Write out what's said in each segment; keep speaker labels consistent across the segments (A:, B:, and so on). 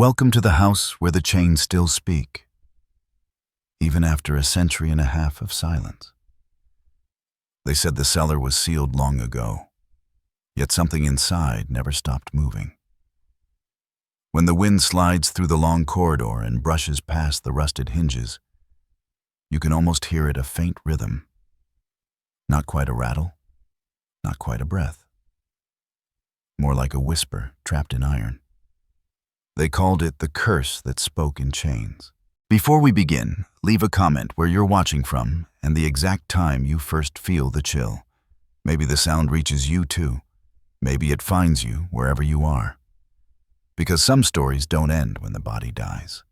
A: Welcome to the house where the chains still speak, even after a century and a half of silence. They said the cellar was sealed long ago, yet something inside never stopped moving. When the wind slides through the long corridor and brushes past the rusted hinges, you can almost hear it, a faint rhythm. Not quite a rattle, not quite a breath. More like a whisper trapped in iron. They called it the curse that spoke in chains. Before we begin, leave a comment where you're watching from and the exact time you first feel the chill. Maybe the sound reaches you too. Maybe it finds you wherever you are. Because some stories don't end when the body dies.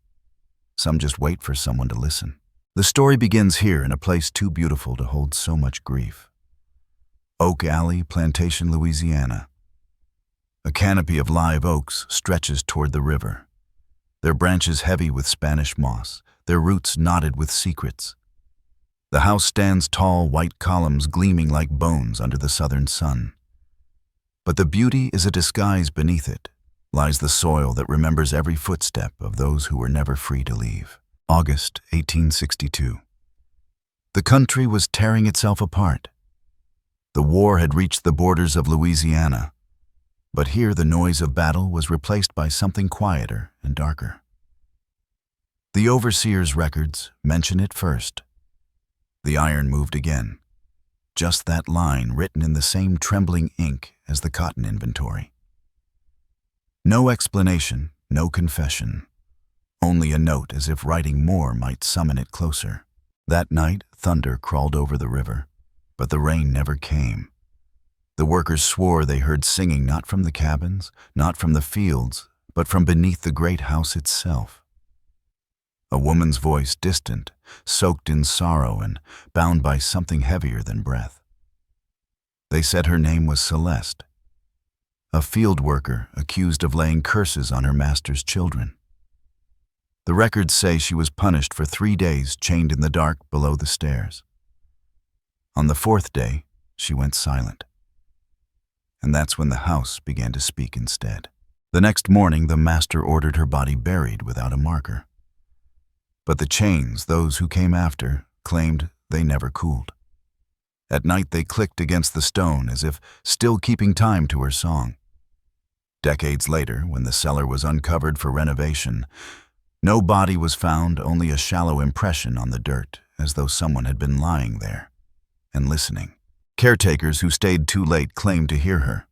A: Some just wait for someone to listen. The story begins here in a place too beautiful to hold so much grief. Oak Alley Plantation, Louisiana. A canopy of live oaks stretches toward the river, their branches heavy with Spanish moss, their roots knotted with secrets. The house stands tall, white columns gleaming like bones under the southern sun. But the beauty is a disguise beneath it, lies the soil that remembers every footstep of those who were never free to leave. August 1862. The country was tearing itself apart. The war had reached the borders of Louisiana, but here the noise of battle was replaced by something quieter and darker. The overseer's records mention it first. The iron moved again, just that line written in the same trembling ink as the cotton inventory. No explanation, no confession, only a note as if writing more might summon it closer. That night, thunder crawled over the river, but the rain never came. The workers swore they heard singing not from the cabins, not from the fields, but from beneath the great house itself. A woman's voice, distant, soaked in sorrow and bound by something heavier than breath. They said her name was Celeste, a field worker accused of laying curses on her master's children. The records say she was punished for 3 days chained in the dark below the stairs. On the 4th day, she went silent. And that's when the house began to speak instead. The next morning, the master ordered her body buried without a marker. But the chains, those who came after, claimed they never cooled. At night they clicked against the stone as if still keeping time to her song. Decades later, when the cellar was uncovered for renovation, no body was found, only a shallow impression on the dirt, as though someone had been lying there and listening. Caretakers who stayed too late claimed to hear her.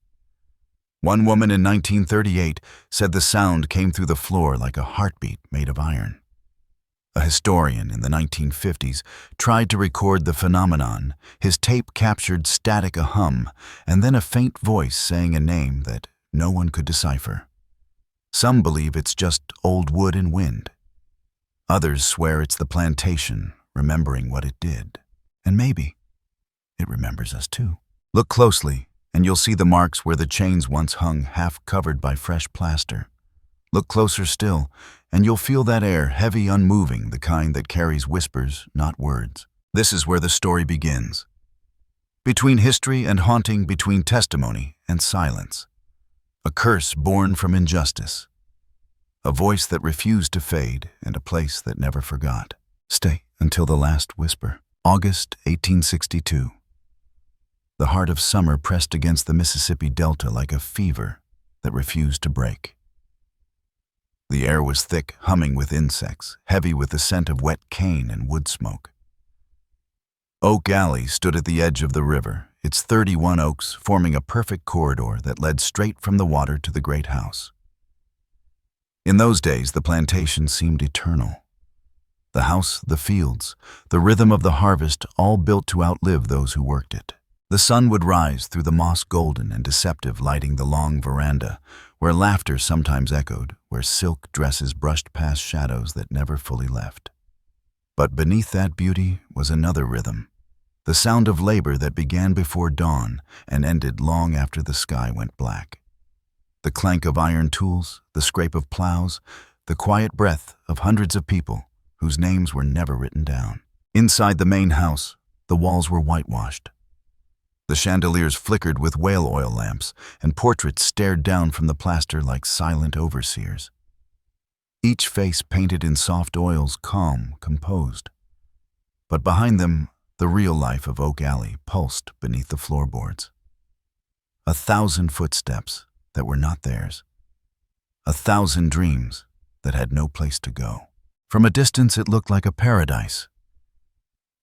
A: One woman in 1938 said the sound came through the floor like a heartbeat made of iron. A historian in the 1950s tried to record the phenomenon. His tape captured static, a hum, and then a faint voice saying a name that no one could decipher. Some believe it's just old wood and wind. Others swear it's the plantation remembering what it did. And maybe it remembers us too. Look closely, and you'll see the marks where the chains once hung, half covered by fresh plaster. Look closer still, and you'll feel that air, heavy, unmoving, the kind that carries whispers, not words. This is where the story begins. Between history and haunting, between testimony and silence. A curse born from injustice. A voice that refused to fade, and a place that never forgot. Stay until the last whisper. August 1862. The heart of summer pressed against the Mississippi Delta like a fever that refused to break. The air was thick, humming with insects, heavy with the scent of wet cane and wood smoke. Oak Alley stood at the edge of the river, its 31 oaks forming a perfect corridor that led straight from the water to the great house. In those days, the plantation seemed eternal. The house, the fields, the rhythm of the harvest, all built to outlive those who worked it. The sun would rise through the moss, golden and deceptive, lighting the long veranda, where laughter sometimes echoed, where silk dresses brushed past shadows that never fully left. But beneath that beauty was another rhythm, the sound of labor that began before dawn and ended long after the sky went black. The clank of iron tools, the scrape of plows, the quiet breath of hundreds of people whose names were never written down. Inside the main house, the walls were whitewashed. The chandeliers flickered with whale oil lamps, and portraits stared down from the plaster like silent overseers. each face painted in soft oils, calm, composed. But behind them, the real life of Oak Alley pulsed beneath the floorboards. 1,000 footsteps that were not theirs. 1,000 dreams that had no place to go. From a distance, it looked like a paradise,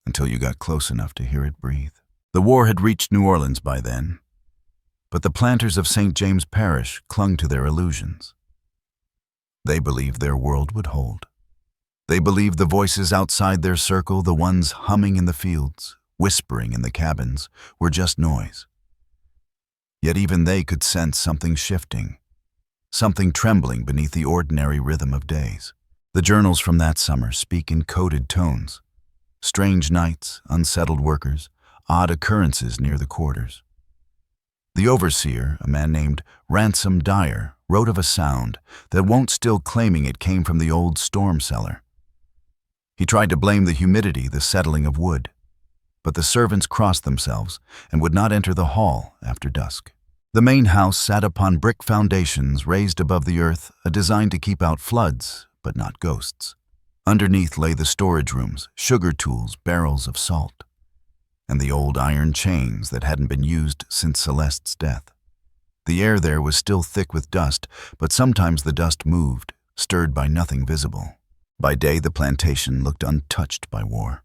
A: until you got close enough to hear it breathe. The war had reached New Orleans by then, but the planters of St. James Parish clung to their illusions. They believed their world would hold. They believed the voices outside their circle, the ones humming in the fields, whispering in the cabins, were just noise. Yet even they could sense something shifting, something trembling beneath the ordinary rhythm of days. The journals from that summer speak in coded tones. Strange nights, unsettled workers, odd occurrences near the quarters. The overseer, a man named Ransom Dyer, wrote of a sound that won't still, claiming it came from the old storm cellar. He tried to blame the humidity, the settling of wood, but the servants crossed themselves and would not enter the hall after dusk. The main house sat upon brick foundations raised above the earth, a design to keep out floods, but not ghosts. Underneath lay the storage rooms, sugar tools, barrels of salt, and the old iron chains that hadn't been used since Celeste's death. The air there was still thick with dust, but sometimes the dust moved, stirred by nothing visible. By day, the plantation looked untouched by war.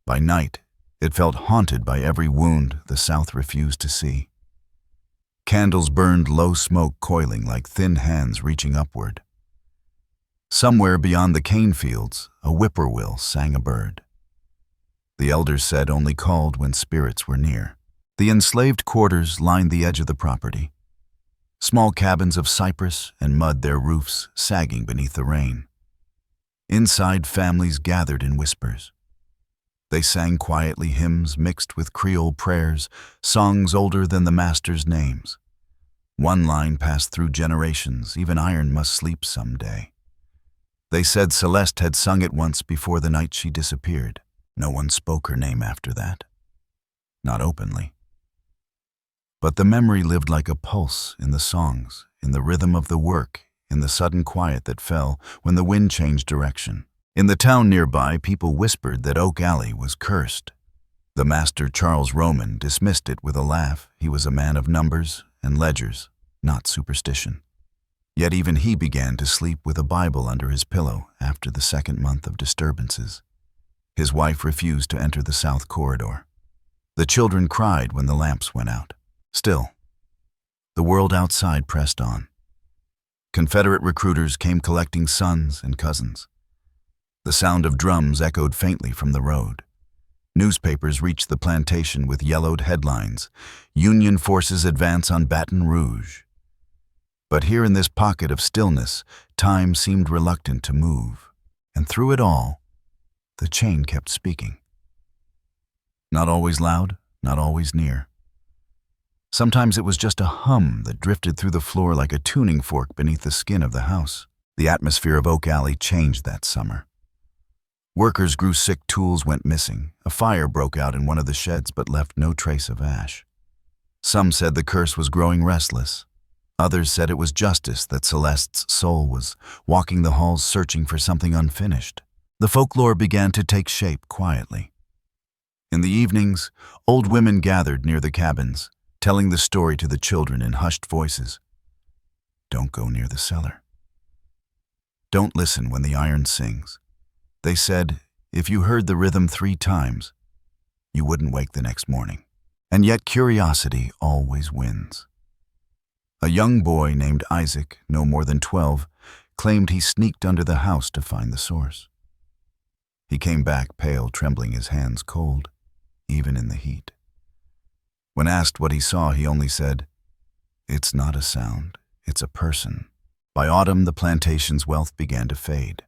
A: By night, it felt haunted by every wound the South refused to see. Candles burned, low smoke coiling like thin hands reaching upward. Somewhere beyond the cane fields, a whippoorwill sang a bird. The elders said only called when spirits were near. The enslaved quarters lined the edge of the property. Small cabins of cypress and mud, their roofs sagging beneath the rain. Inside, families gathered in whispers. They sang quietly hymns mixed with Creole prayers, songs older than the master's names. One line passed through generations, even iron must sleep someday. They said Celeste had sung it once before the night she disappeared. No one spoke her name after that. Not openly. But the memory lived like a pulse in the songs, in the rhythm of the work, in the sudden quiet that fell when the wind changed direction. In the town nearby, people whispered that Oak Alley was cursed. The master, Charles Roman, dismissed it with a laugh. He was a man of numbers and ledgers, not superstition. Yet even he began to sleep with a Bible under his pillow after the second month of disturbances. His wife refused to enter the south corridor. The children cried when the lamps went out. Still, the world outside pressed on. Confederate recruiters came collecting sons and cousins. The sound of drums echoed faintly from the road. Newspapers reached the plantation with yellowed headlines, "Union forces advance on Baton Rouge." But here in this pocket of stillness, time seemed reluctant to move. And through it all, the chain kept speaking. Not always loud, not always near. Sometimes it was just a hum that drifted through the floor like a tuning fork beneath the skin of the house. The atmosphere of Oak Alley changed that summer. Workers grew sick, tools went missing. A fire broke out in one of the sheds but left no trace of ash. Some said the curse was growing restless. Others said it was justice that Celeste's soul was walking the halls searching for something unfinished. The folklore began to take shape quietly. In the evenings, old women gathered near the cabins, telling the story to the children in hushed voices. Don't go near the cellar. Don't listen when the iron sings. They said, if you heard the rhythm 3 times, you wouldn't wake the next morning. And yet curiosity always wins. A young boy named Isaac, no more than 12, claimed he sneaked under the house to find the source. He came back pale, trembling, his hands cold, even in the heat. When asked what he saw, he only said, "It's not a sound, it's a person." By autumn, the plantation's wealth began to fade.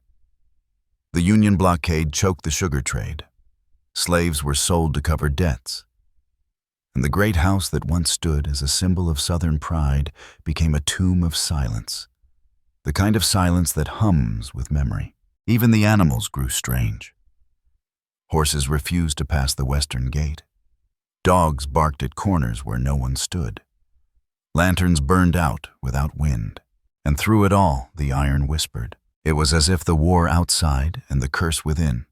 A: The Union blockade choked the sugar trade. Slaves were sold to cover debts. And the great house that once stood as a symbol of Southern pride became a tomb of silence, the kind of silence that hums with memory. Even the animals grew strange. Horses refused to pass the western gate. Dogs barked at corners where no one stood. Lanterns burned out without wind. And through it all, the iron whispered, It was as if the war outside and the curse within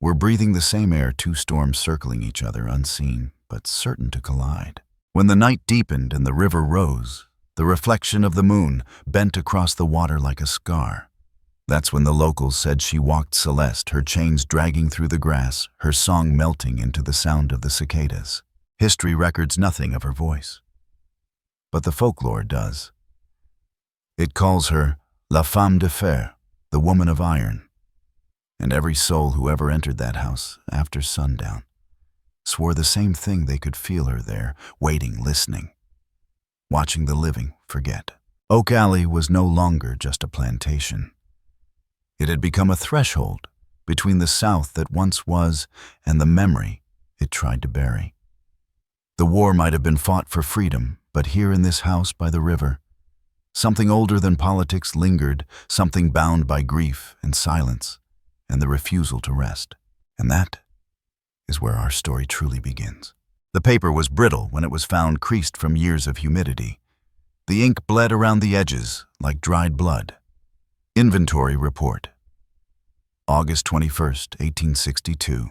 A: were breathing the same air, two storms circling each other, unseen but certain to collide. When the night deepened and the river rose, the reflection of the moon bent across the water like a scar. That's when the locals said she walked celeste, her chains dragging through the grass, her song melting into the sound of the cicadas. History records nothing of her voice, but the folklore does. It calls her La Femme de Fer, the woman of iron. And every soul who ever entered that house after sundown swore the same thing: they could feel her there, waiting, listening, watching the living forget. Oak Alley was no longer just a plantation. It had become a threshold between the South that once was and the memory it tried to bury. The war might have been fought for freedom, but here in this house by the river, something older than politics lingered, something bound by grief and silence and the refusal to rest. And that is where our story truly begins. The paper was brittle when it was found, creased from years of humidity. The ink bled around the edges like dried blood. Inventory report. August 21st, 1862.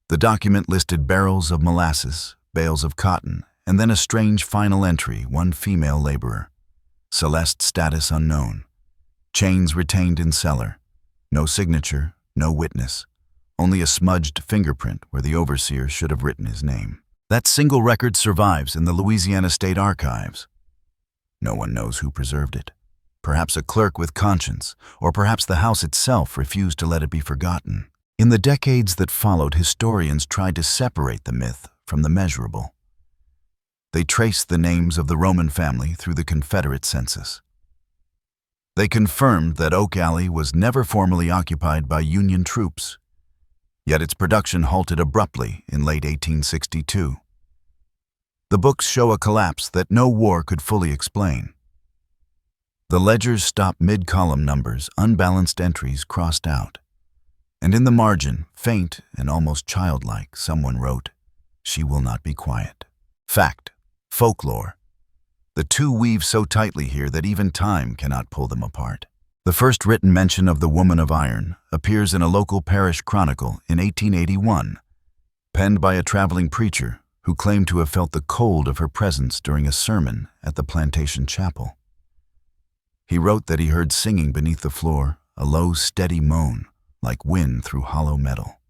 A: The document listed barrels of molasses, bales of cotton, and then a strange final entry: one female laborer. Celeste status unknown. Chains retained in cellar. No signature, no witness. Only a smudged fingerprint where the overseer should have written his name. That single record survives in the Louisiana State Archives. No one knows who preserved it. Perhaps a clerk with conscience, or perhaps the house itself refused to let it be forgotten. In the decades that followed, historians tried to separate the myth from the measurable. They traced the names of the Roman family through the Confederate census. They confirmed that Oak Alley was never formally occupied by Union troops, yet its production halted abruptly in late 1862. The books show a collapse that no war could fully explain. The ledgers stop mid-column numbers, unbalanced entries crossed out. And in the margin, faint and almost childlike, someone wrote, "She will not be quiet." Fact. Folklore. The two weave so tightly here that even time cannot pull them apart. The first written mention of the Woman of Iron appears in a local parish chronicle in 1881, penned by a traveling preacher who claimed to have felt the cold of her presence during a sermon at the plantation chapel. He wrote that he heard singing beneath the floor, a low, steady moan, like wind through hollow metal.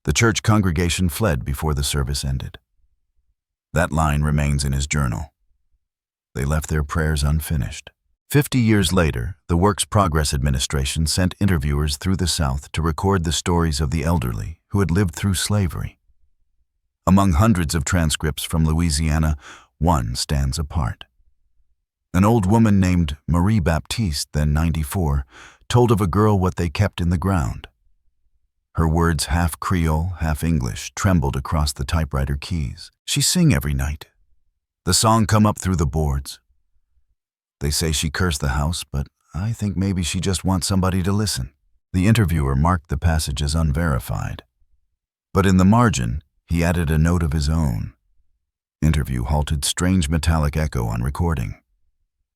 A: The church congregation fled before the service ended. That line remains in his journal. They left their prayers unfinished. 50 years later, the Works Progress Administration sent interviewers through the South to record the stories of the elderly who had lived through slavery. Among hundreds of transcripts from Louisiana, one stands apart. An old woman named Marie Baptiste, then 94, told of a girl what they kept in the ground. Her words, half Creole, half English, trembled across the typewriter keys. "She sing every night. The song come up through the boards. They say she cursed the house, but I think maybe she just wants somebody to listen." The interviewer marked the passage as unverified, but in the margin, he added a note of his own. Interview halted, strange metallic echo on recording.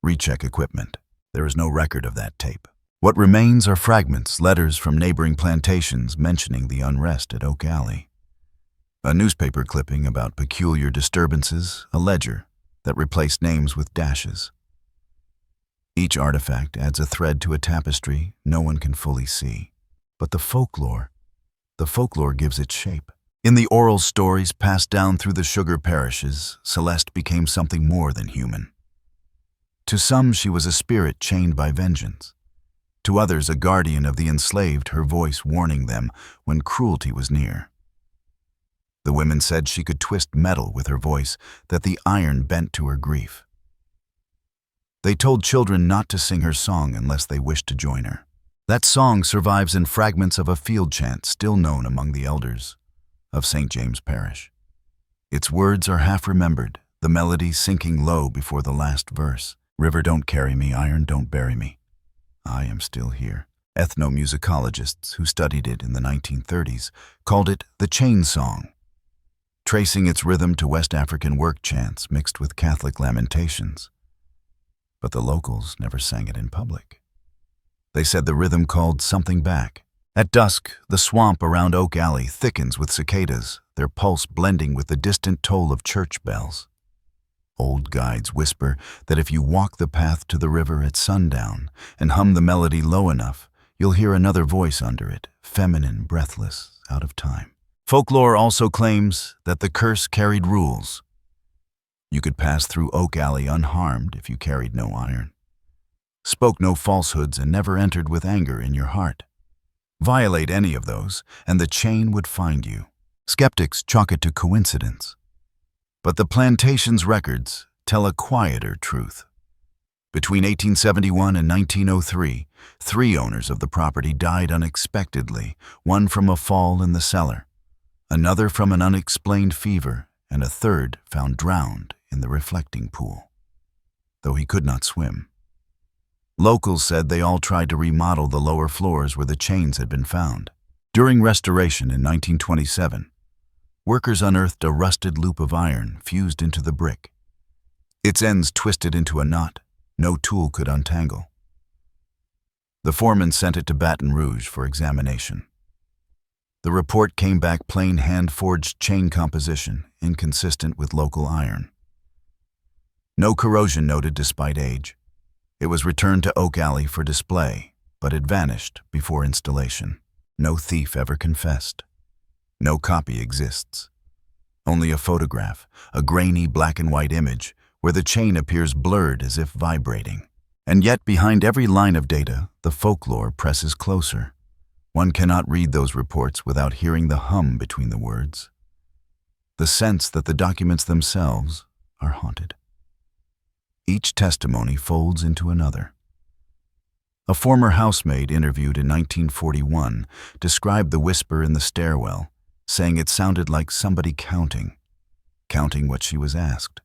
A: Recheck equipment. There is no record of that tape. What remains are fragments, letters from neighboring plantations mentioning the unrest at Oak Alley. A newspaper clipping about peculiar disturbances, a ledger that replaced names with dashes. Each artifact adds a thread to a tapestry no one can fully see. But the folklore gives it shape. In the oral stories passed down through the sugar parishes, Celeste became something more than human. To some, she was a spirit chained by vengeance. To others, a guardian of the enslaved, her voice warning them when cruelty was near. The women said she could twist metal with her voice, that the iron bent to her grief. They told children not to sing her song unless they wished to join her. That song survives in fragments of a field chant still known among the elders of St. James Parish. Its words are half remembered, the melody sinking low before the last verse. "River, don't carry me, iron, don't bury me. I am still here." Ethnomusicologists who studied it in the 1930s called it the chain song, tracing its rhythm to West African work chants mixed with Catholic lamentations. But the locals never sang it in public. They said the rhythm called something back. At dusk, the swamp around Oak Alley thickens with cicadas, their pulse blending with the distant toll of church bells. Old guides whisper that if you walk the path to the river at sundown and hum the melody low enough, you'll hear another voice under it, feminine, breathless, out of time. Folklore also claims that the curse carried rules. You could pass through Oak Alley unharmed if you carried no iron, spoke no falsehoods, and never entered with anger in your heart. Violate any of those, and the chain would find you. Skeptics chalk it to coincidence. But the plantation's records tell a quieter truth. Between 1871 and 1903, 3 owners of the property died unexpectedly, one from a fall in the cellar, another from an unexplained fever, and a third found drowned in the reflecting pool, though he could not swim. Locals said they all tried to remodel the lower floors where the chains had been found. During restoration in 1927, workers unearthed a rusted loop of iron fused into the brick. Its ends twisted into a knot no tool could untangle. The foreman sent it to Baton Rouge for examination. The report came back plain hand-forged chain composition, inconsistent with local iron. No corrosion noted despite age. It was returned to Oak Alley for display, but it vanished before installation. No thief ever confessed. No copy exists. Only a photograph, a grainy black and white image, where the chain appears blurred as if vibrating. And yet behind every line of data, the folklore presses closer. One cannot read those reports without hearing the hum between the words, the sense that the documents themselves are haunted. Each testimony folds into another. A former housemaid interviewed in 1941 described the whisper in the stairwell, saying it sounded like somebody counting what she was asked.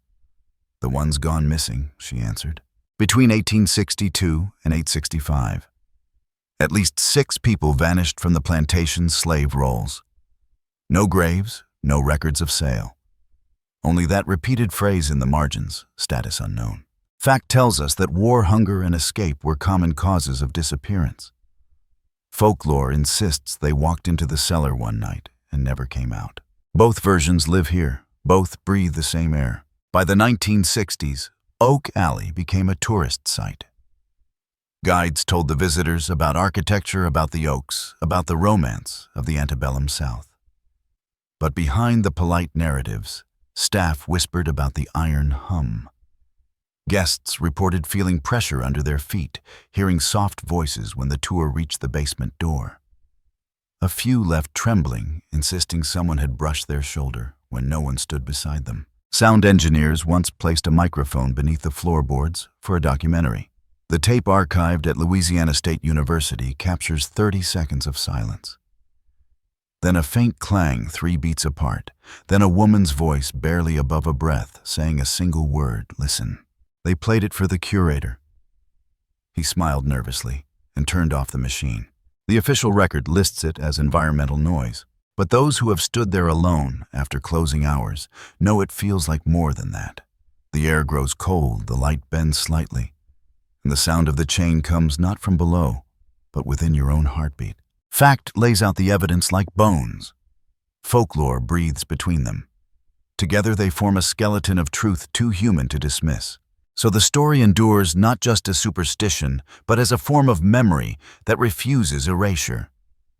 A: "The ones gone missing," she answered. Between 1862 and 1865, at least 6 people vanished from the plantation's slave rolls. No graves, no records of sale. Only that repeated phrase in the margins, status unknown. Fact tells us that war, hunger, and escape were common causes of disappearance. Folklore insists they walked into the cellar one night and never came out. Both versions live here. Both breathe the same air. By the 1960s, Oak Alley became a tourist site. Guides told the visitors about architecture, about the oaks, about the romance of the antebellum South. But behind the polite narratives, staff whispered about the iron hum. Guests reported feeling pressure under their feet, hearing soft voices when the tour reached the basement door. A few left trembling, insisting someone had brushed their shoulder when no one stood beside them. Sound engineers once placed a microphone beneath the floorboards for a documentary. The tape archived at Louisiana State University captures 30 seconds of silence. Then a faint clang 3 beats apart, then a woman's voice barely above a breath saying a single word, "Listen." They played it for the curator. He smiled nervously and turned off the machine. The official record lists it as environmental noise, but those who have stood there alone after closing hours know it feels like more than that. The air grows cold, the light bends slightly, and the sound of the chain comes not from below, but within your own heartbeat. Fact lays out the evidence like bones. Folklore breathes between them. Together they form a skeleton of truth too human to dismiss. So the story endures not just as superstition, but as a form of memory that refuses erasure.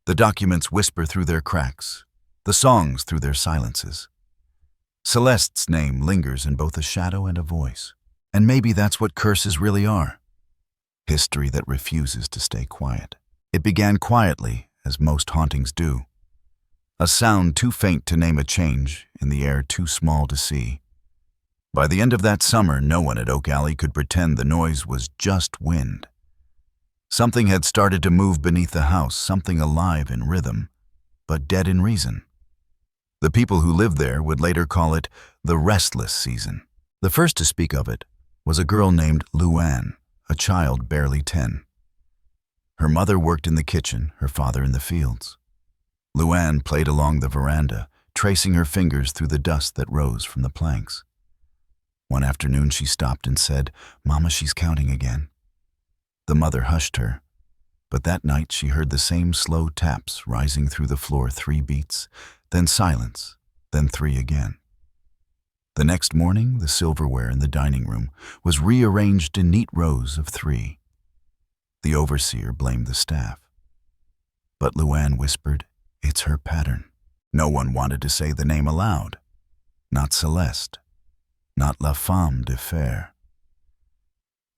A: The documents whisper through their cracks, the songs through their silences. Celeste's name lingers in both a shadow and a voice. And maybe that's what curses really are. History that refuses to stay quiet. It began quietly, as most hauntings do. A sound too faint to name a change, in the air too small to see. By the end of that summer, no one at Oak Alley could pretend the noise was just wind. Something had started to move beneath the house, something alive in rhythm, but dead in reason. The people who lived there would later call it the restless season. The first to speak of it was a girl named Luann, a child barely 10. Her mother worked in the kitchen, her father in the fields. Luann played along the veranda, tracing her fingers through the dust that rose from the planks. One afternoon she stopped and said, "Mama, she's counting again." The mother hushed her. But that night she heard the same slow taps rising through the floor 3 beats, then silence, then 3 again. The next morning, the silverware in the dining room was rearranged in neat rows of 3. The overseer blamed the staff. But Luann whispered, "It's her pattern." No one wanted to say the name aloud. Not Celeste. Not La Femme de Fer.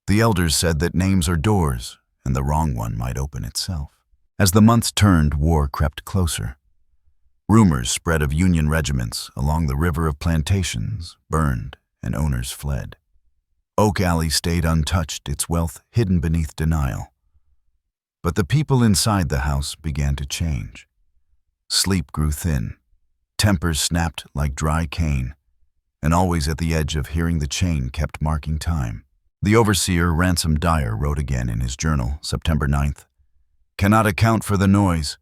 A: The elders said that names are doors, and the wrong one might open itself. As the months turned, war crept closer. Rumors spread of Union regiments along the river of plantations, burned, and owners fled. Oak Alley stayed untouched, its wealth hidden beneath denial. But the people inside the house began to change. Sleep grew thin, tempers snapped like dry cane, and always at the edge of hearing the chain kept marking time. The overseer, Ransom Dyer, wrote again in his journal, September 9th, "Cannot account for the noise.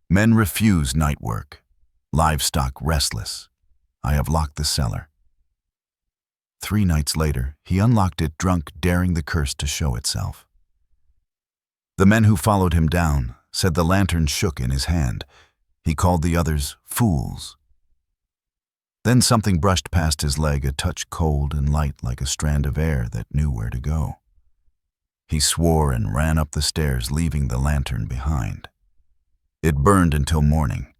A: Men refuse night work. Livestock restless. I have locked the cellar." 3 nights later, he unlocked it drunk, daring the curse to show itself. The men who followed him down said the lantern shook in his hand. He called the others fools. Then something brushed past his leg, a touch cold and light like a strand of air that knew where to go. He swore and ran up the stairs, leaving the lantern behind. It burned until morning.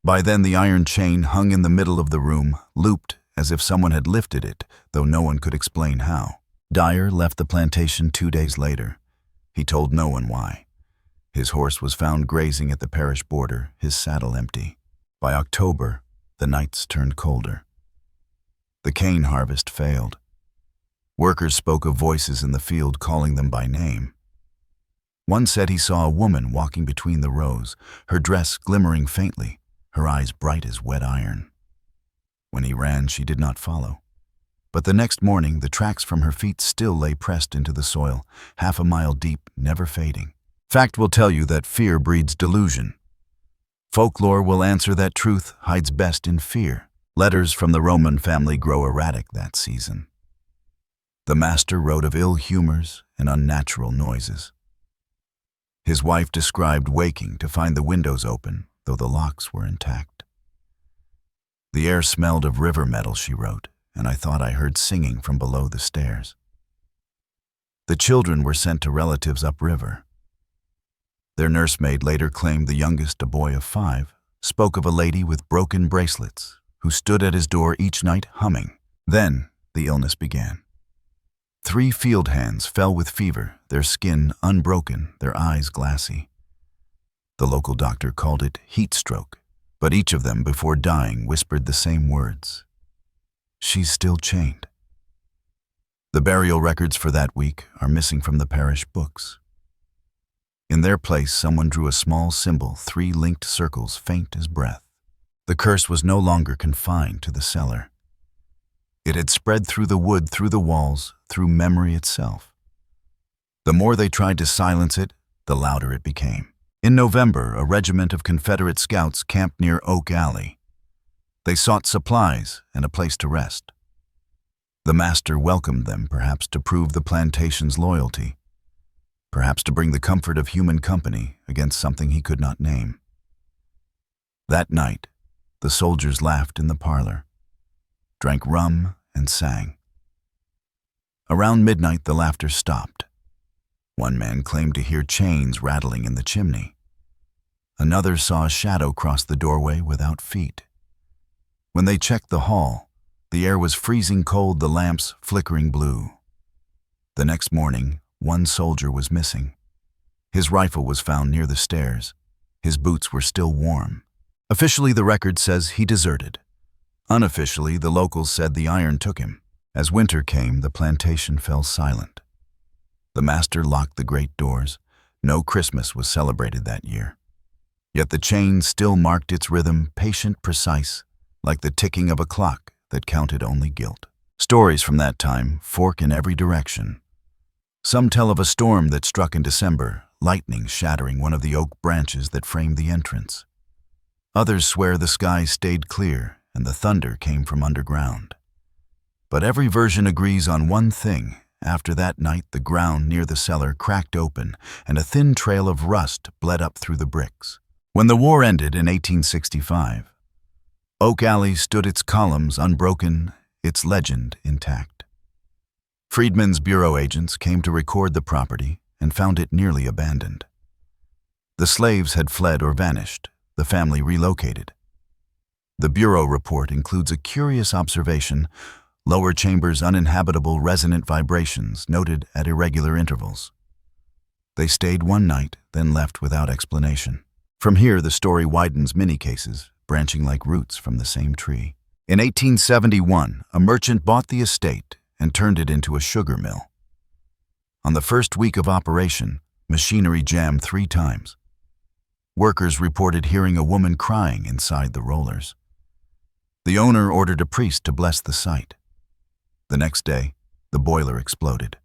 A: By then the iron chain hung in the middle of the room, looped as if someone had lifted it, though no one could explain how. Dyer left the plantation 2 days later. He told no one why. His horse was found grazing at the parish border, his saddle empty. By October, the nights turned colder. The cane harvest failed. Workers spoke of voices in the field calling them by name. One said he saw a woman walking between the rows, her dress glimmering faintly, her eyes bright as wet iron. When he ran, she did not follow. But the next morning, the tracks from her feet still lay pressed into the soil, half a mile deep, never fading. Fact will tell you that fear breeds delusion. Folklore will answer that truth hides best in fear. Letters from the Roman family grow erratic that season. The master wrote of ill humors and unnatural noises. His wife described waking to find the windows open, though the locks were intact. The air smelled of river metal, she wrote, and I thought I heard singing from below the stairs. The children were sent to relatives upriver. Their nursemaid later claimed the youngest, a boy of 5, spoke of a lady with broken bracelets who stood at his door each night humming. Then the illness began. 3 field hands fell with fever, their skin unbroken, their eyes glassy. The local doctor called it heat stroke, but each of them before dying whispered the same words. "She's still chained." The burial records for that week are missing from the parish books. In their place, someone drew a small symbol, 3 linked circles, faint as breath. The curse was no longer confined to the cellar. It had spread through the wood, through the walls, through memory itself. The more they tried to silence it, the louder it became. In November, a regiment of Confederate scouts camped near Oak Alley. They sought supplies and a place to rest. The master welcomed them, perhaps to prove the plantation's loyalty, perhaps to bring the comfort of human company against something he could not name. That night, the soldiers laughed in the parlor, drank rum, and sang. Around midnight, the laughter stopped. One man claimed to hear chains rattling in the chimney. Another saw a shadow cross the doorway without feet. When they checked the hall, the air was freezing cold, the lamps flickering blue. The next morning, one soldier was missing. His rifle was found near the stairs. His boots were still warm. Officially, the record says he deserted. Unofficially, the locals said the iron took him. As winter came, the plantation fell silent. The master locked the great doors. No Christmas was celebrated that year. Yet the chain still marked its rhythm, patient, precise, like the ticking of a clock that counted only guilt. Stories from that time fork in every direction. Some tell of a storm that struck in December, lightning shattering one of the oak branches that framed the entrance. Others swear the sky stayed clear and the thunder came from underground. But every version agrees on one thing: after that night the ground near the cellar cracked open and a thin trail of rust bled up through the bricks. When the war ended in 1865, Oak Alley stood its columns unbroken, its legend intact. Freedmen's bureau agents came to record the property and found it nearly abandoned. The slaves had fled or vanished, the family relocated. The bureau report includes a curious observation: lower chambers uninhabitable resonant vibrations noted at irregular intervals. They stayed one night, then left without explanation. From here, the story widens many cases, branching like roots from the same tree. In 1871, a merchant bought the estate and turned it into a sugar mill. On the first week of operation, machinery jammed 3 times. Workers reported hearing a woman crying inside the rollers. The owner ordered a priest to bless the site. The next day, the boiler exploded.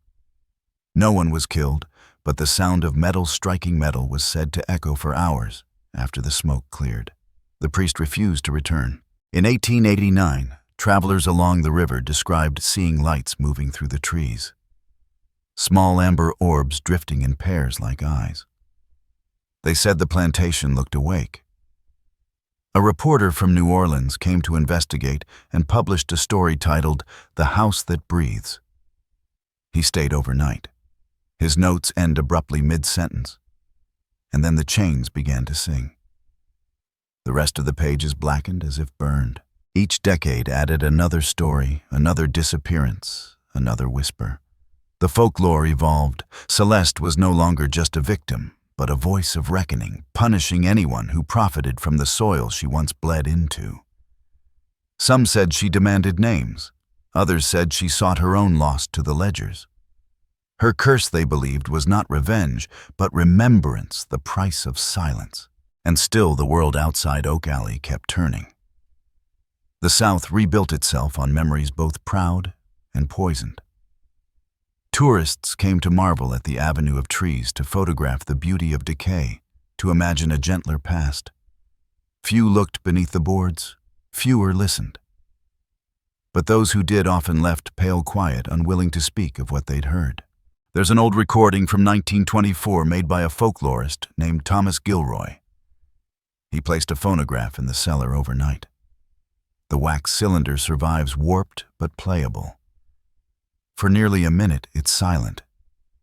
A: No one was killed, but the sound of metal striking metal was said to echo for hours after the smoke cleared. The priest refused to return. In 1889, travelers along the river described seeing lights moving through the trees. Small amber orbs drifting in pairs like eyes. They said the plantation looked awake. A reporter from New Orleans came to investigate and published a story titled "The House That Breathes." He stayed overnight. His notes end abruptly mid-sentence, and then the chains began to sing. The rest of the page is blackened as if burned. Each decade added another story, another disappearance, another whisper. The folklore evolved. Celeste was no longer just a victim, but a voice of reckoning, punishing anyone who profited from the soil she once bled into. Some said she demanded names. Others said she sought her own loss to the ledgers. Her curse, they believed, was not revenge, but remembrance, the price of silence. And still the world outside Oak Alley kept turning. The South rebuilt itself on memories both proud and poisoned. Tourists came to marvel at the avenue of trees, to photograph the beauty of decay, to imagine a gentler past. Few looked beneath the boards, fewer listened. But those who did often left pale quiet, unwilling to speak of what they'd heard. There's an old recording from 1924 made by a folklorist named Thomas Gilroy. He placed a phonograph in the cellar overnight. The wax cylinder survives warped but playable. For nearly a minute, it's silent,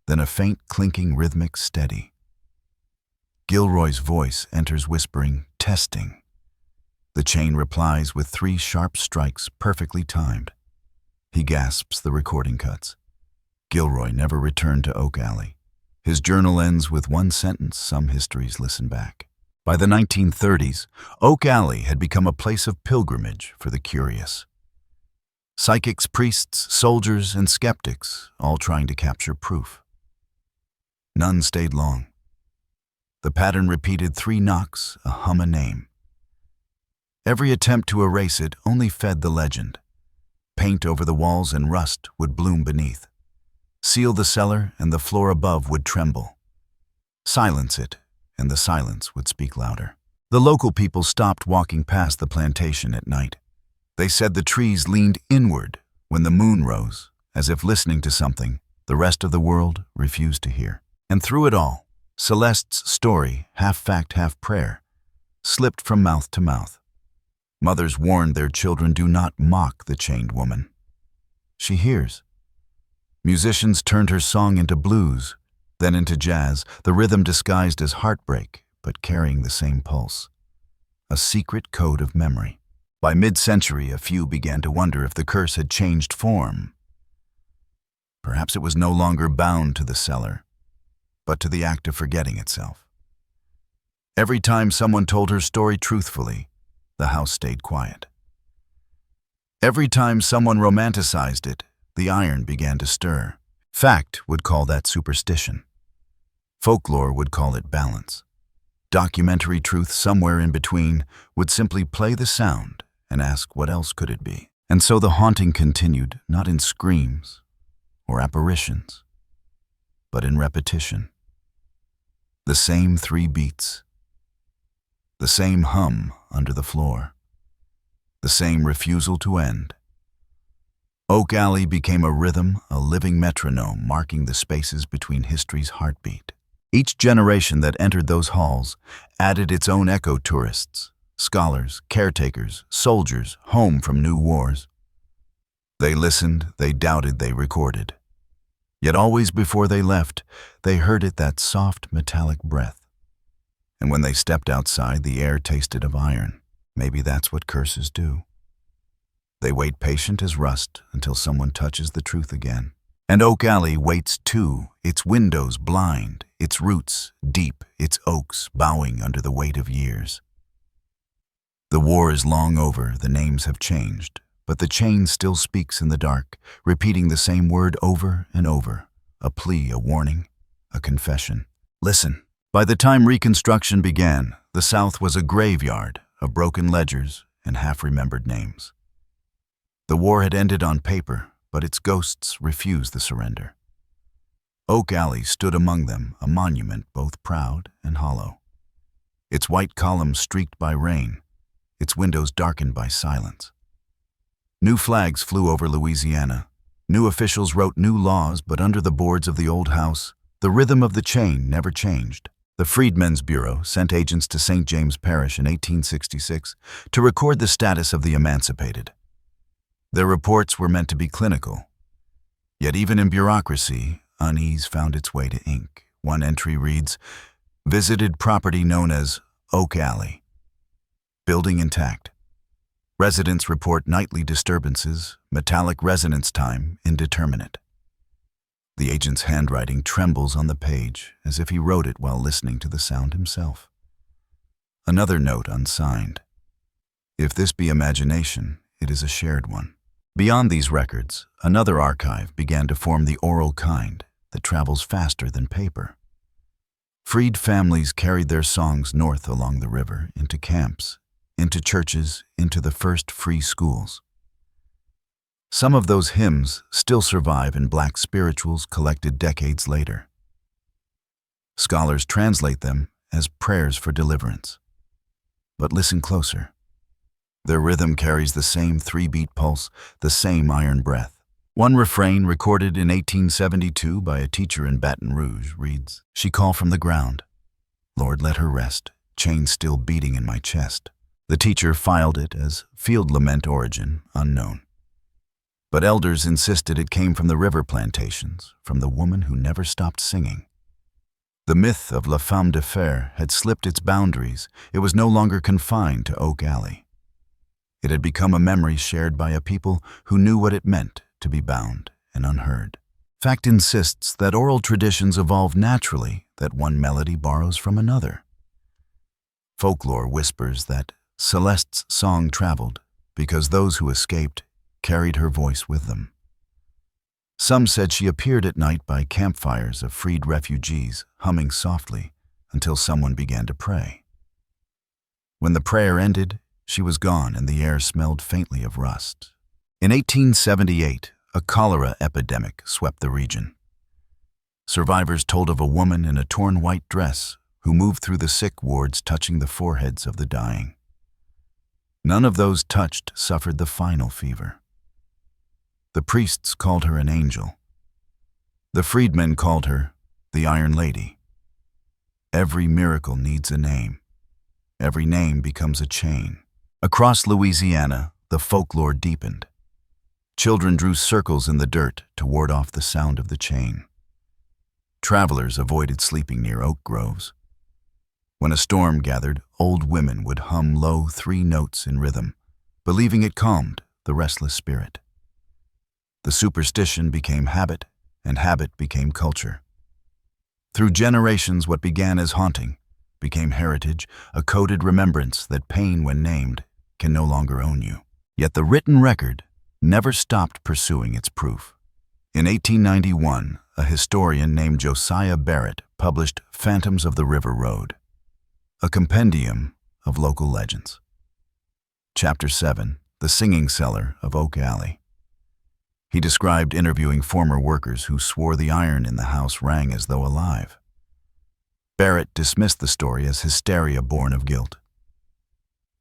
A: then a faint clinking rhythmic steady. Gilroy's voice enters whispering, "Testing." The chain replies with 3 sharp strikes perfectly timed. He gasps, the recording cuts. Gilroy never returned to Oak Alley. His journal ends with one sentence: "Some histories listen back." By the 1930s, Oak Alley had become a place of pilgrimage for the curious. Psychics, priests, soldiers, and skeptics, all trying to capture proof. None stayed long. The pattern repeated: 3 knocks, a hum, a name. Every attempt to erase it only fed the legend. Paint over the walls and rust would bloom beneath. Seal the cellar and the floor above would tremble. Silence it, and the silence would speak louder. The local people stopped walking past the plantation at night. They said the trees leaned inward when the moon rose, as if listening to something the rest of the world refused to hear. And through it all, Celeste's story, half fact, half prayer, slipped from mouth to mouth. Mothers warned their children, do not mock the chained woman. She hears. Musicians turned her song into blues, then into jazz, the rhythm disguised as heartbreak, but carrying the same pulse. A secret code of memory. By mid-century, a few began to wonder if the curse had changed form. Perhaps it was no longer bound to the cellar, but to the act of forgetting itself. Every time someone told her story truthfully, the house stayed quiet. Every time someone romanticized it, the iron began to stir. Fact would call that superstition. Folklore would call it balance. Documentary truth, somewhere in between, would simply play the sound and ask, what else could it be? And so the haunting continued, not in screams or apparitions, but in repetition. The same 3 beats. The same hum under the floor. The same refusal to end. Oak Alley became a rhythm, a living metronome marking the spaces between history's heartbeat. Each generation that entered those halls added its own eco-tourists, scholars, caretakers, soldiers, home from new wars. They listened, they doubted, they recorded. Yet always before they left, they heard it, that soft metallic breath. And when they stepped outside, the air tasted of iron. Maybe that's what curses do. They wait patient as rust until someone touches the truth again. And Oak Alley waits too, its windows blind, its roots deep, its oaks bowing under the weight of years. The war is long over, the names have changed, but the chain still speaks in the dark, repeating the same word over and over, a plea, a warning, a confession. Listen. By the time Reconstruction began, the South was a graveyard of broken ledgers and half-remembered names. The war had ended on paper, but its ghosts refused the surrender. Oak Alley stood among them, a monument both proud and hollow. Its white columns streaked by rain, its windows darkened by silence. New flags flew over Louisiana. New officials wrote new laws, but under the boards of the old house, the rhythm of the chain never changed. The Freedmen's Bureau sent agents to St. James Parish in 1866 to record the status of the emancipated. Their reports were meant to be clinical. Yet even in bureaucracy, unease found its way to ink. One entry reads, "Visited property known as Oak Alley. Building intact. Residents report nightly disturbances, metallic resonance time indeterminate." The agent's handwriting trembles on the page, as if he wrote it while listening to the sound himself. Another note unsigned. If this be imagination, it is a shared one. Beyond these records, another archive began to form, the oral kind that travels faster than paper. Freed families carried their songs north along the river, into camps, into churches, into the first free schools. Some of those hymns still survive in Black spirituals collected decades later. Scholars translate them as prayers for deliverance. But listen closer. Their rhythm carries the same three-beat pulse, the same iron breath. One refrain, recorded in 1872 by a teacher in Baton Rouge, reads, "She called from the ground. Lord, let her rest, chains still beating in my chest." The teacher filed it as field lament, origin unknown. But elders insisted it came from the river plantations, from the woman who never stopped singing. The myth of La Femme de Fer had slipped its boundaries. It was no longer confined to Oak Alley. It had become a memory shared by a people who knew what it meant to be bound and unheard. Fact insists that oral traditions evolve naturally, that one melody borrows from another. Folklore whispers that Celeste's song traveled because those who escaped carried her voice with them. Some said she appeared at night by campfires of freed refugees, humming softly until someone began to pray. When the prayer ended, she was gone and the air smelled faintly of rust. In 1878, a cholera epidemic swept the region. Survivors told of a woman in a torn white dress who moved through the sick wards, touching the foreheads of the dying. None of those touched suffered the final fever. The priests called her an angel. The freedmen called her the Iron Lady. Every miracle needs a name. Every name becomes a chain. Across Louisiana, the folklore deepened. Children drew circles in the dirt to ward off the sound of the chain. Travelers avoided sleeping near oak groves. When a storm gathered, old women would hum low 3 notes in rhythm, believing it calmed the restless spirit. The superstition became habit, and habit became culture. Through generations, what began as haunting became heritage, a coded remembrance that pain, when named, can no longer own you. Yet the written record never stopped pursuing its proof. In 1891, a historian named Josiah Barrett published Phantoms of the River Road, a compendium of local legends. Chapter 7, The Singing Cellar of Oak Alley. He described interviewing former workers who swore the iron in the house rang as though alive. Barrett dismissed the story as hysteria born of guilt.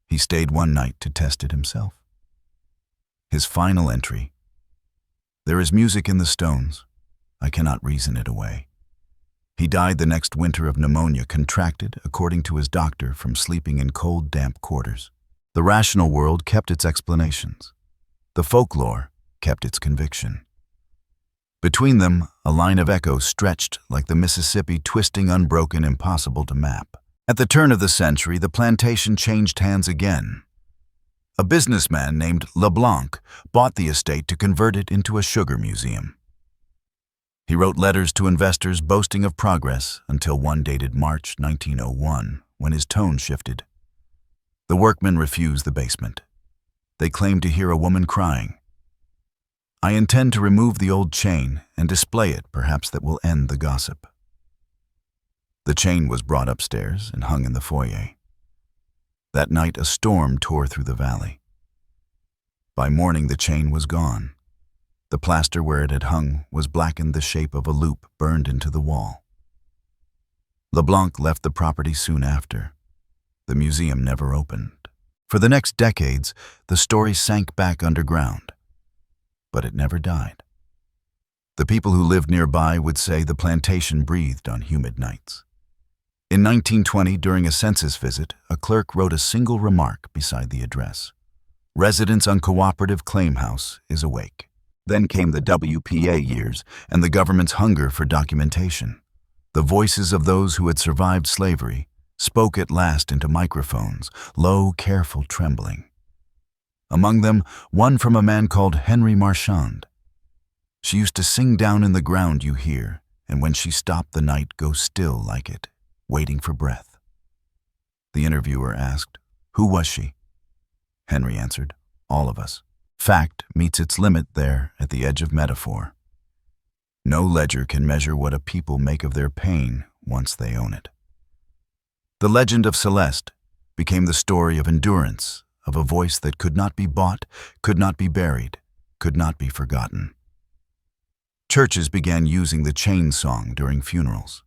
A: He stayed one night to test it himself. His final entry, There is music in the stones. I cannot reason it away. He died the next winter of pneumonia contracted, according to his doctor, from sleeping in cold, damp quarters. The rational world kept its explanations. The folklore kept its conviction. Between them, a line of echo stretched like the Mississippi, twisting, unbroken, impossible to map. At the turn of the century, the plantation changed hands again. A businessman named LeBlanc bought the estate to convert it into a sugar museum. He wrote letters to investors boasting of progress until one dated March 1901, when his tone shifted. The workmen refused the basement. They claimed to hear a woman crying. I intend to remove the old chain and display it, perhaps that will end the gossip. The chain was brought upstairs and hung in the foyer. That night a storm tore through the valley. By morning the chain was gone. The plaster where it had hung was blackened, the shape of a loop burned into the wall. LeBlanc left the property soon after. The museum never opened. For the next decades, the story sank back underground. But it never died. The people who lived nearby would say the plantation breathed on humid nights. In 1920, during a census visit, a clerk wrote a single remark beside the address. Residence on Cooperative Claim House is awake. Then came the WPA years and the government's hunger for documentation. The voices of those who had survived slavery spoke at last into microphones, low, careful trembling. Among them, one from a man called Henry Marchand. She used to sing down in the ground you hear, and when she stopped the night go still like it, waiting for breath. The interviewer asked, "Who was she?" Henry answered, "All of us." Fact meets its limit there at the edge of metaphor. No ledger can measure what a people make of their pain once they own it. The legend of Celeste became the story of endurance, of a voice that could not be bought, could not be buried, could not be forgotten. Churches began using the chain song during funerals.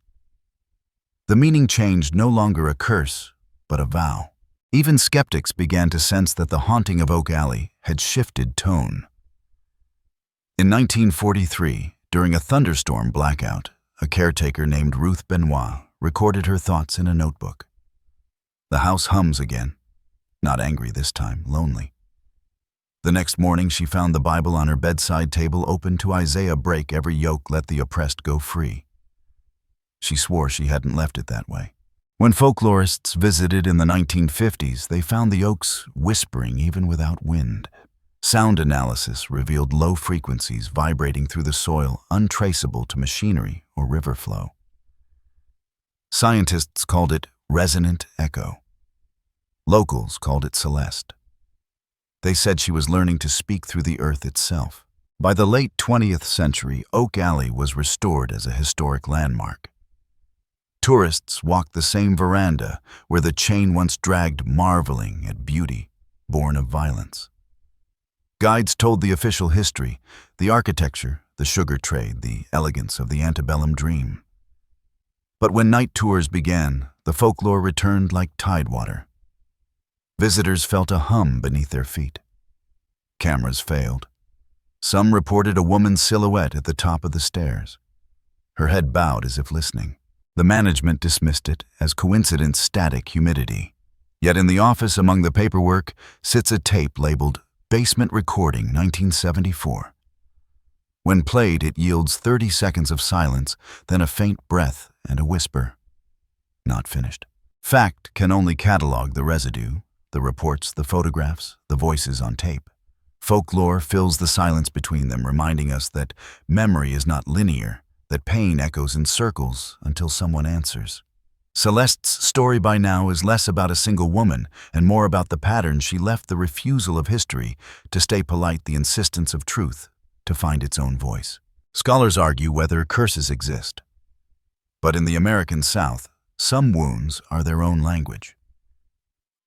A: The meaning changed, no longer a curse, but a vow. Even skeptics began to sense that the haunting of Oak Alley had shifted tone. In 1943, during a thunderstorm blackout, a caretaker named Ruth Benoit recorded her thoughts in a notebook. The house hums again, not angry this time, lonely. The next morning she found the Bible on her bedside table, open to Isaiah, "Break every yoke, let the oppressed go free." She swore she hadn't left it that way. When folklorists visited in the 1950s, they found the oaks whispering even without wind. Sound analysis revealed low frequencies vibrating through the soil, untraceable to machinery or river flow. Scientists called it resonant echo. Locals called it Celeste. They said she was learning to speak through the earth itself. By the late 20th century, Oak Alley was restored as a historic landmark. Tourists walked the same veranda where the chain once dragged, marveling at beauty born of violence. Guides told the official history, the architecture, the sugar trade, the elegance of the antebellum dream. But when night tours began, the folklore returned like tidewater. Visitors felt a hum beneath their feet. Cameras failed. Some reported a woman's silhouette at the top of the stairs. Her head bowed as if listening. The management dismissed it as coincidence, static humidity. Yet in the office among the paperwork sits a tape labeled Basement Recording 1974. When played, it yields 30 seconds of silence, then a faint breath and a whisper. Not finished. Fact can only catalog the residue, the reports, the photographs, the voices on tape. Folklore fills the silence between them, reminding us that memory is not linear, that pain echoes in circles until someone answers. Celeste's story by now is less about a single woman and more about the pattern she left, the refusal of history to stay polite, the insistence of truth to find its own voice. Scholars argue whether curses exist. But in the American South, some wounds are their own language.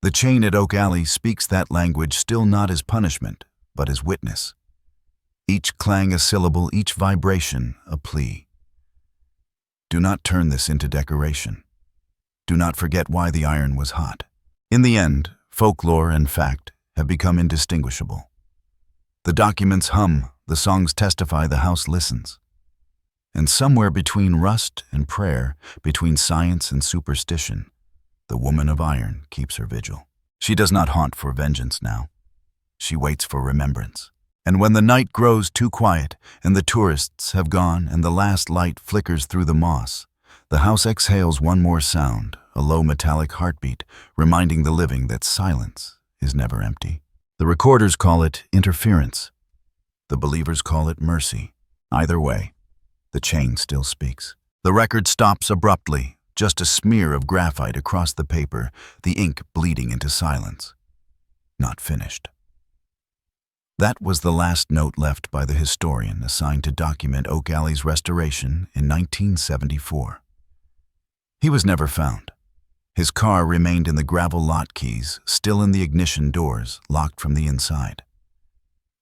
A: The chain at Oak Alley speaks that language, still not as punishment, but as witness. Each clang a syllable, each vibration a plea. Do not turn this into decoration. Do not forget why the iron was hot. In the end, folklore and fact have become indistinguishable. The documents hum, The songs testify the house listens. And somewhere between rust and prayer, between science and superstition, the woman of iron keeps her vigil. She does not haunt for vengeance now. She waits for remembrance. And when the night grows too quiet, and the tourists have gone, and the last light flickers through the moss, the house exhales one more sound, a low metallic heartbeat, reminding the living that silence is never empty. The recorders call it interference. The believers call it mercy. Either way, the chain still speaks. The record stops abruptly, just a smear of graphite across the paper, the ink bleeding into silence. Not finished. That was the last note left by the historian assigned to document Oak Alley's restoration in 1974. He was never found. His car remained in the gravel lot, keys still in the ignition doors, locked from the inside.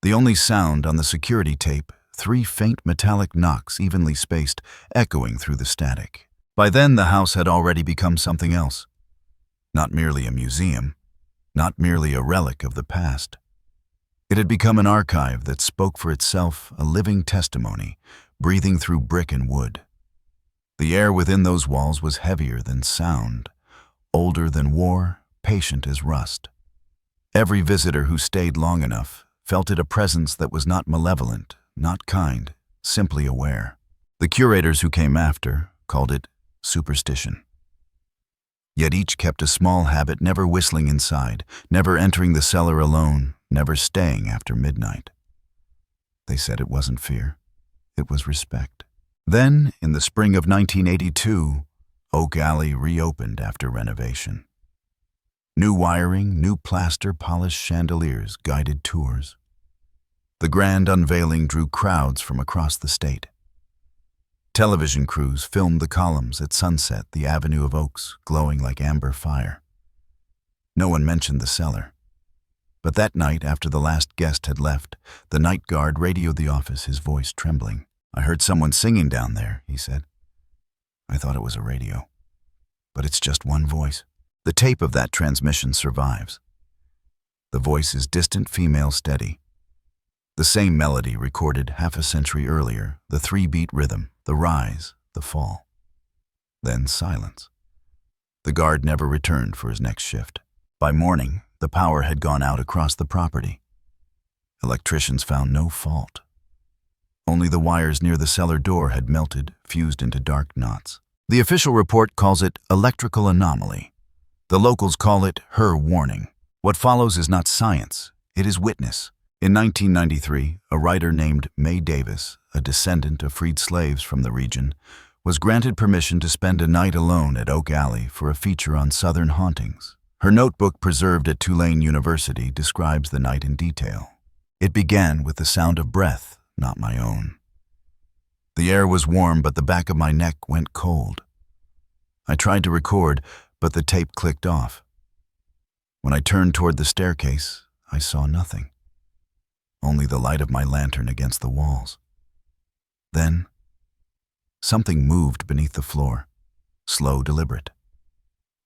A: The only sound on the security tape, 3 faint metallic knocks evenly spaced, echoing through the static. By then, the house had already become something else. Not merely a museum, not merely a relic of the past. It had become an archive that spoke for itself, a living testimony, breathing through brick and wood. The air within those walls was heavier than sound, older than war, patient as rust. Every visitor who stayed long enough felt it a presence that was not malevolent, not kind, simply aware. The curators who came after called it superstition. Yet each kept a small habit, never whistling inside, never entering the cellar alone, never staying after midnight. They said it wasn't fear, it was respect. Then, in the spring of 1982, Oak Alley reopened after renovation. New wiring, new plaster, polished chandeliers, guided tours. The grand unveiling drew crowds from across the state. Television crews filmed the columns at sunset, the avenue of oaks glowing like amber fire. No one mentioned the cellar. But that night, after the last guest had left, the night guard radioed the office, his voice trembling. "I heard someone singing down there," he said. I thought it was a radio. But it's just one voice. The tape of that transmission survives. The voice is distant, female, steady. The same melody recorded half a century earlier, the 3-beat rhythm, the rise, the fall. Then silence. The guard never returned for his next shift. By morning, the power had gone out across the property. Electricians found no fault. Only the wires near the cellar door had melted, fused into dark knots. The official report calls it electrical anomaly. The locals call it her warning. What follows is not science, it is witness. In 1993, a writer named May Davis, a descendant of freed slaves from the region, was granted permission to spend a night alone at Oak Alley for a feature on Southern hauntings. Her notebook, preserved at Tulane University, describes the night in detail. It began with the sound of breath, not my own. The air was warm, but the back of my neck went cold. I tried to record, but the tape clicked off. When I turned toward the staircase, I saw nothing. Only the light of my lantern against the walls. Then, something moved beneath the floor, slow, deliberate.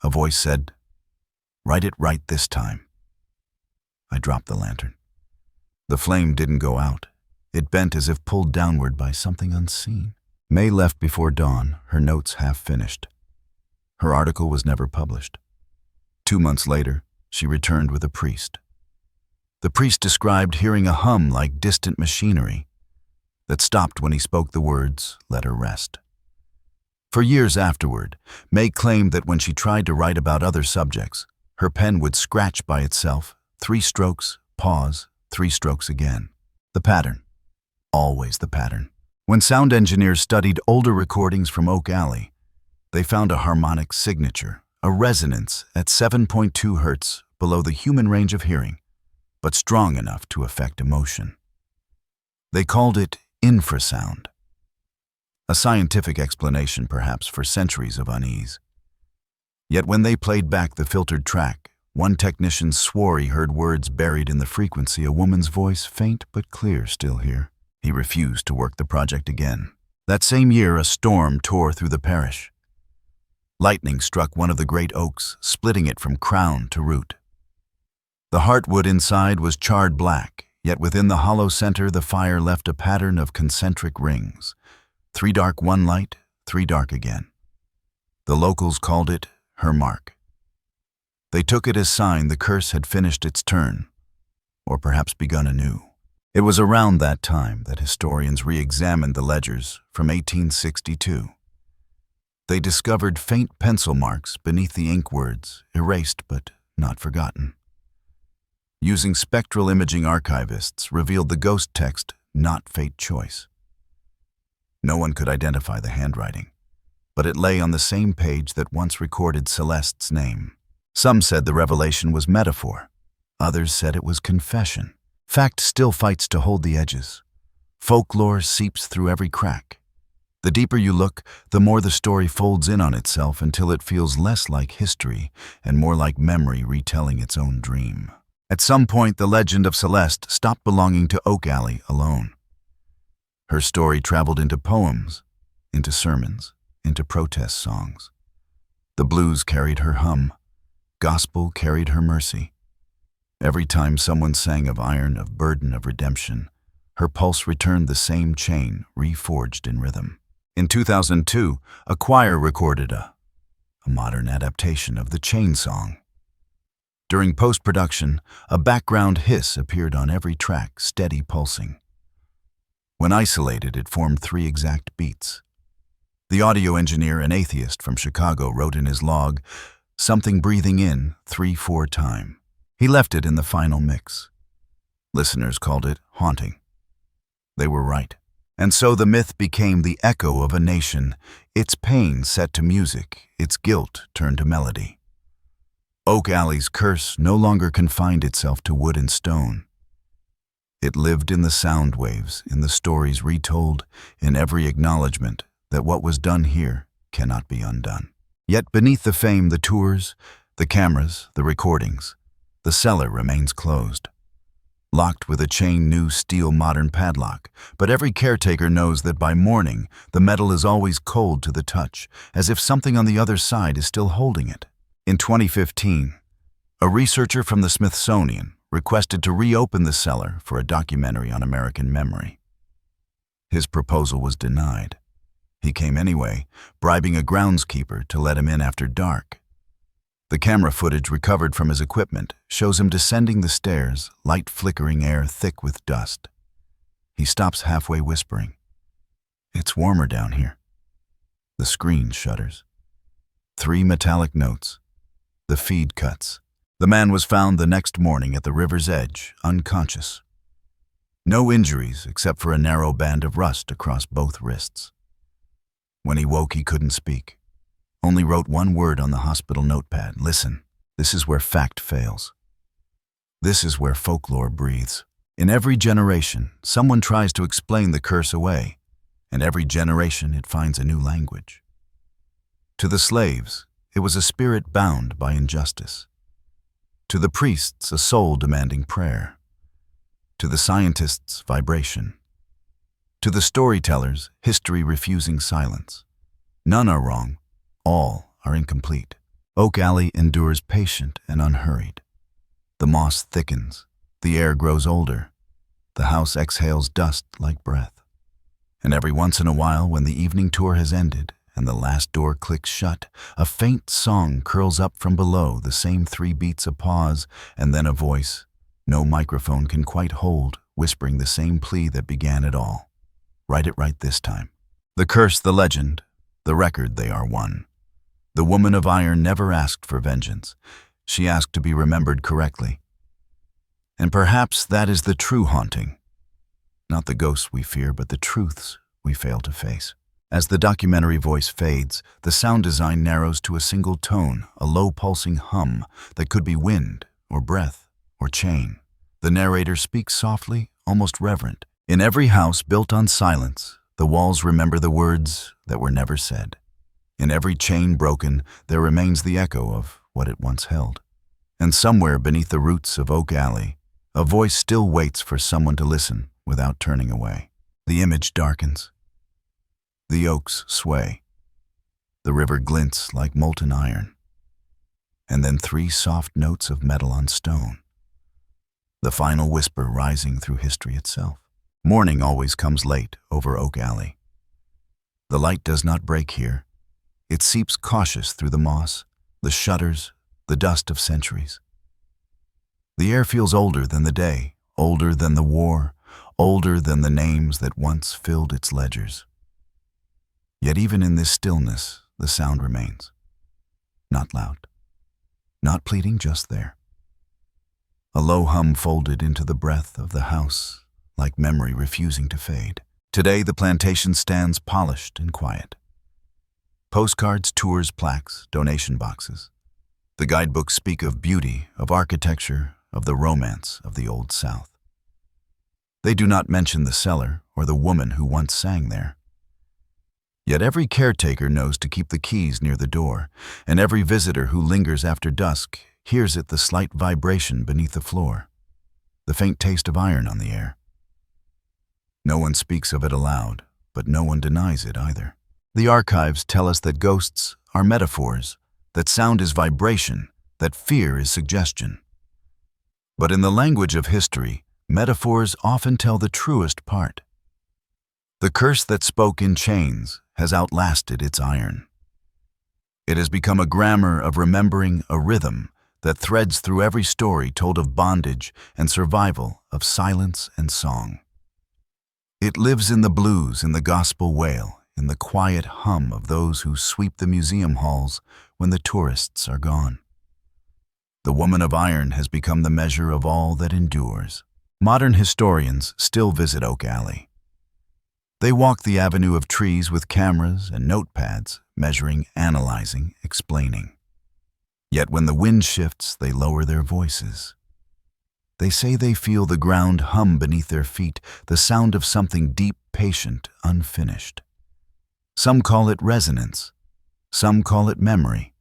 A: A voice said, "Write it right this time." I dropped the lantern. The flame didn't go out. It bent as if pulled downward by something unseen. May left before dawn, her notes half finished. Her article was never published. 2 months later, she returned with a priest. The priest described hearing a hum like distant machinery that stopped when he spoke the words, "Let her rest." For years afterward, May claimed that when she tried to write about other subjects, her pen would scratch by itself, 3 strokes, pause, 3 strokes again. The pattern. Always the pattern. When sound engineers studied older recordings from Oak Alley, they found a harmonic signature, a resonance at 7.2 hertz below the human range of hearing, but strong enough to affect emotion. They called it infrasound. A scientific explanation, perhaps, for centuries of unease. Yet when they played back the filtered track, one technician swore he heard words buried in the frequency, a woman's voice, faint but clear, still here. He refused to work the project again. That same year, a storm tore through the parish. Lightning struck one of the great oaks, splitting it from crown to root. The heartwood inside was charred black, Yet within the hollow center, the fire left a pattern of concentric rings. 3 dark, 1 light, 3 dark again. The locals called it her mark. They took it as sign the curse had finished its turn, or perhaps begun anew. It was around that time that historians re-examined the ledgers from 1862. They discovered faint pencil marks beneath the ink words, erased but not forgotten. Using spectral imaging, archivists revealed the ghost text, "Not fate choice." No one could identify the handwriting, but it lay on the same page that once recorded Celeste's name. Some said the revelation was metaphor. Others said it was confession. Fact still fights to hold the edges. Folklore seeps through every crack. The deeper you look, the more the story folds in on itself until it feels less like history and more like memory retelling its own dream. At some point, the legend of Celeste stopped belonging to Oak Alley alone. Her story traveled into poems, into sermons, into protest songs. The blues carried her hum. Gospel carried her mercy. Every time someone sang of iron, of burden, of redemption, her pulse returned the same chain, reforged in rhythm. In 2002, a choir recorded a modern adaptation of the Chain Song. During post-production, a background hiss appeared on every track, steady pulsing. When isolated, it formed 3 exact beats. The audio engineer, an atheist from Chicago, wrote in his log, "Something breathing in 3-4 time." He left it in the final mix. Listeners called it haunting. They were right. And so the myth became the echo of a nation, its pain set to music, its guilt turned to melody. Oak Alley's curse no longer confined itself to wood and stone. It lived in the sound waves, in the stories retold, in every acknowledgement that what was done here cannot be undone. Yet beneath the fame, the tours, the cameras, the recordings, the cellar remains closed. Locked with a chain new steel modern padlock, but every caretaker knows that by morning the metal is always cold to the touch, as if something on the other side is still holding it. In 2015, a researcher from the Smithsonian requested to reopen the cellar for a documentary on American memory. His proposal was denied. He came anyway, bribing a groundskeeper to let him in after dark. The camera footage recovered from his equipment shows him descending the stairs, light flickering, air thick with dust. He stops halfway, whispering, "It's warmer down here." The screen shudders. 3 metallic notes. The feed cuts. The man was found the next morning at the river's edge, unconscious. No injuries except for a narrow band of rust across both wrists. When he woke, he couldn't speak. Only wrote 1 word on the hospital notepad: "Listen, this is where fact fails. This is where folklore breathes." In every generation, someone tries to explain the curse away, and every generation it finds a new language. To the slaves, it was a spirit bound by injustice. To the priests, a soul demanding prayer. To the scientists, vibration. To the storytellers, history refusing silence. None are wrong. All are incomplete. Oak Alley endures patient and unhurried. The moss thickens. The air grows older. The house exhales dust like breath. And every once in a while, when the evening tour has ended and the last door clicks shut, a faint song curls up from below, the same 3 beats, a pause, and then a voice no microphone can quite hold, whispering the same plea that began it all. Write it right this time. The curse, the legend, the record, they are one. The woman of iron never asked for vengeance. She asked to be remembered correctly. And perhaps that is the true haunting. Not the ghosts we fear, but the truths we fail to face. As the documentary voice fades, the sound design narrows to a single tone, a low pulsing hum that could be wind or breath or chain. The narrator speaks softly, almost reverent. In every house built on silence, the walls remember the words that were never said. In every chain broken, there remains the echo of what it once held. And somewhere beneath the roots of Oak Alley, a voice still waits for someone to listen without turning away. The image darkens. The oaks sway. The river glints like molten iron. And then 3 soft notes of metal on stone. the final whisper rising through history itself. Morning always comes late over Oak Alley. The light does not break here. It seeps cautious through the moss, the shutters, the dust of centuries. The air feels older than the day, older than the war, older than the names that once filled its ledgers. Yet even in this stillness, the sound remains. Not loud, not pleading, just there. A low hum folded into the breath of the house, like memory refusing to fade. Today the plantation stands polished and quiet. Postcards, tours, plaques, donation boxes. The guidebooks speak of beauty, of architecture, of the romance of the Old South. They do not mention the cellar or the woman who once sang there. Yet every caretaker knows to keep the keys near the door, and every visitor who lingers after dusk hears it, the slight vibration beneath the floor, the faint taste of iron on the air. No one speaks of it aloud, but no one denies it either. The archives tell us that ghosts are metaphors, that sound is vibration, that fear is suggestion. But in the language of history, metaphors often tell the truest part. The curse that spoke in chains has outlasted its iron. It has become a grammar of remembering, a rhythm that threads through every story told of bondage and survival, of silence and song. It lives in the blues, in the gospel wail, in the quiet hum of those who sweep the museum halls when the tourists are gone. The woman of iron has become the measure of all that endures. Modern historians still visit Oak Alley. They walk the avenue of trees with cameras and notepads, measuring, analyzing, explaining. Yet when the wind shifts, they lower their voices. They say they feel the ground hum beneath their feet, the sound of something deep, patient, unfinished. Some call it resonance, some call it memory,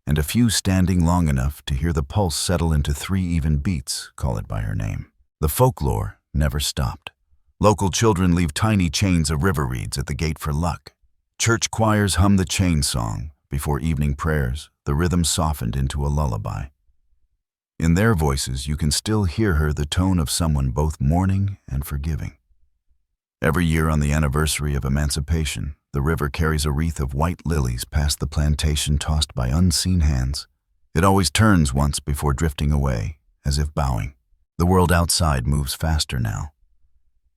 A: and a few standing long enough to hear the pulse settle into 3 even beats call it by her name. The folklore never stopped. Local children leave tiny chains of river reeds at the gate for luck. Church choirs hum the chain song. Before evening prayers, the rhythm softened into a lullaby. In their voices, you can still hear her, the tone of someone both mourning and forgiving. Every year on the anniversary of emancipation, the river carries a wreath of white lilies past the plantation, tossed by unseen hands. It always turns once before drifting away, as if bowing. The world outside moves faster now.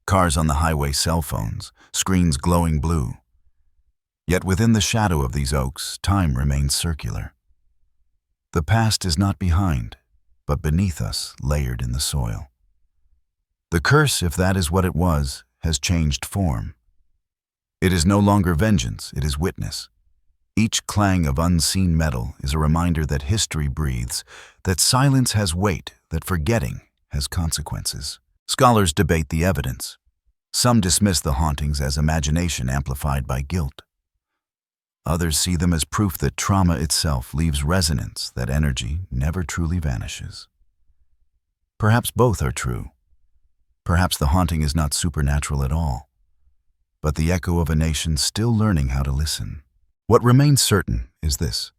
A: Cars on the highway, cell phones, screens glowing blue. Yet within the shadow of these oaks, time remains circular. The past is not behind, but beneath us, layered in the soil. The curse, if that is what it was, has changed form. It is no longer vengeance, it is witness. Each clang of unseen metal is a reminder that history breathes, that silence has weight, that forgetting has consequences. Scholars debate the evidence. Some dismiss the hauntings as imagination amplified by guilt. Others see them as proof that trauma itself leaves resonance, that energy never truly vanishes. Perhaps both are true. Perhaps the haunting is not supernatural at all, but the echo of a nation still learning how to listen. What remains certain is this: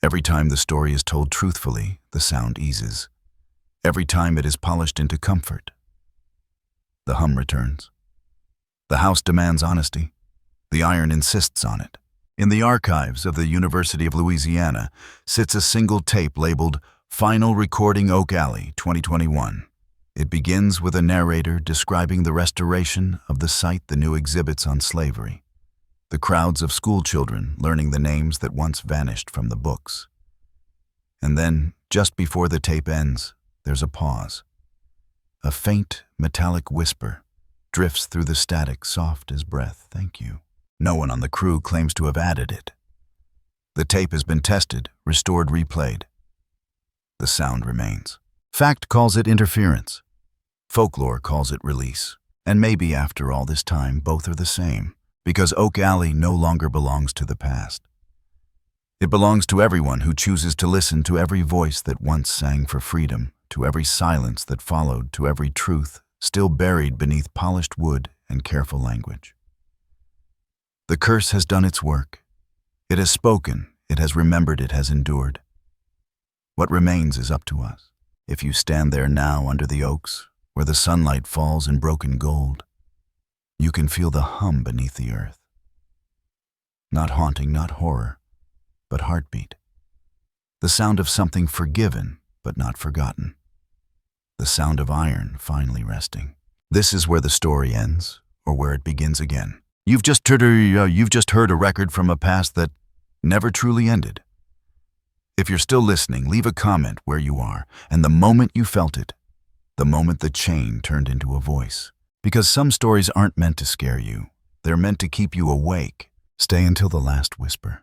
A: every time the story is told truthfully, the sound eases. Every time it is polished into comfort, the hum returns. The house demands honesty. The iron insists on it. In the archives of the University of Louisiana sits a single tape labeled Final Recording Oak Alley 2021. It begins with a narrator describing the restoration of the site, the new exhibits on slavery, the crowds of school children learning the names that once vanished from the books. And then, just before the tape ends, there's a pause. A faint, metallic whisper drifts through the static, soft as breath. Thank you. No one on the crew claims to have added it. The tape has been tested, restored, replayed. The sound remains. Fact calls it interference. Folklore calls it release. And maybe after all this time, both are the same, because Oak Alley no longer belongs to the past. It belongs to everyone who chooses to listen to every voice that once sang for freedom, to every silence that followed, to every truth still buried beneath polished wood and careful language. The curse has done its work. It has spoken, it has remembered, it has endured. What remains is up to us. If you stand there now under the oaks, where the sunlight falls in broken gold, you can feel the hum beneath the earth. Not haunting, not horror, but heartbeat. The sound of something forgiven, but not forgotten. The sound of iron finally resting. This is where the story ends, or where it begins again. You've just heard a record from a past that never truly ended. If you're still listening, leave a comment where you are, and the moment you felt it, the moment the chain turned into a voice. Because some stories aren't meant to scare you. They're meant to keep you awake. Stay until the last whisper.